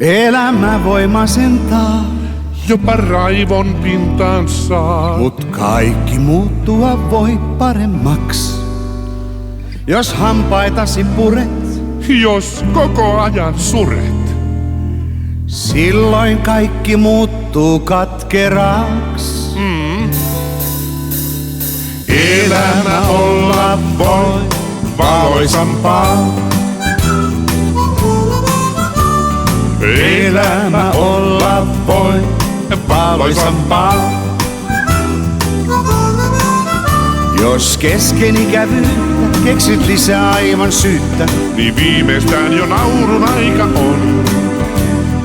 Elämä voi masentaa, jopa raivon pintaan saa. mut kaikki muuttua voi paremmaks. Jos hampaitasi puret, Jos koko ajan suret, silloin kaikki muuttuu katkeraks. Elämä olla voi valoisampaa. Elämä olla voi valoisampaa. Jos kesken ikävyyttä keksit lisää aivan syyttä, niin viimeistään jo naurun aika on.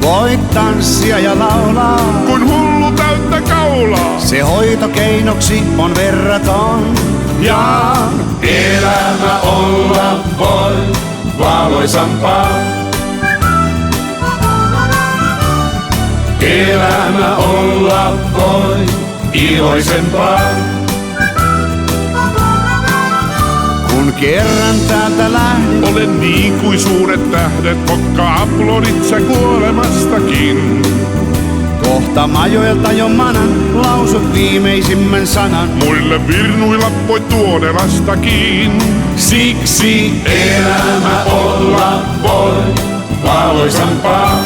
voit tanssia ja laulaa. Kun hullu täyttä kaulaa, Se hoitokeinoksi on verraton. Ja elämä olla voi valoisampaa. Elämä olla voi iloisempaa. Kun kerran täältä lähdet, olen niin kuin suuret tähdet, pokka aplodit sä kuolemastakin. kohta majoilta jo manan, lausut viimeisimmän sanan. Muille virnuilla voi tuonelastakin. Siksi elämä olla voi valoisampaa.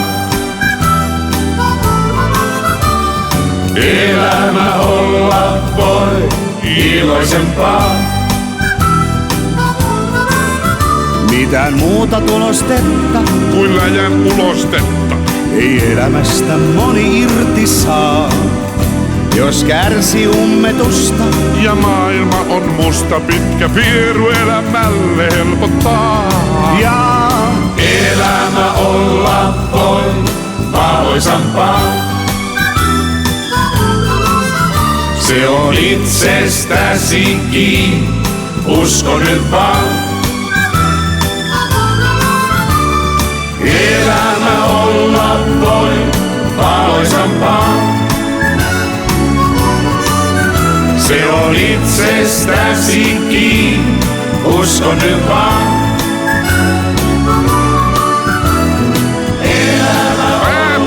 Elämä olla voi iloisempaa. Mitään muuta tulostetta Kuin läjän ulostetta. ei elämästä moni irti saa. Jos kärsi ummetusta, Ja maailma on musta, pitkä pieru elämälle helpottaa. ja elämä olla voi valoisampaa. Se on itsestäsikin, usko nyt vaan. Elämä olla voi valoisampaa. Se on itsestäsikin, usko nyt vaan. Mä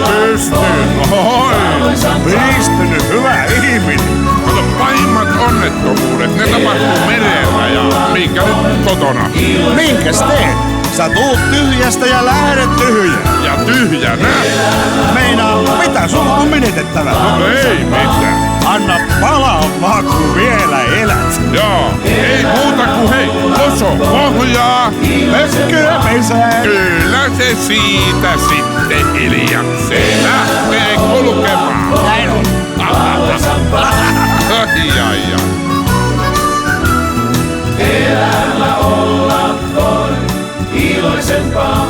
pystyn, ohoi. Pistynyt hyvä ihminen. Kato, pahimmat onnettomuudet, ne tapahtuu merellä ja minkä nyt kotona. Minkäs teet? Sä tuut tyhjästä ja lähdet tyhjään. Ja tyhjänä. Meinaa, mitä sulla on menetettävä? No ei mitään. Anna palaa vaan, kun vielä elät. Joo, ei muuta kuin hei, oso pohjaa. Mökkyä pesää. Kyllä se siitä sitten hiljakseen lähtee kulkemaan. Näin on. Ai ai ai. Elämä olla voi iloisempaa.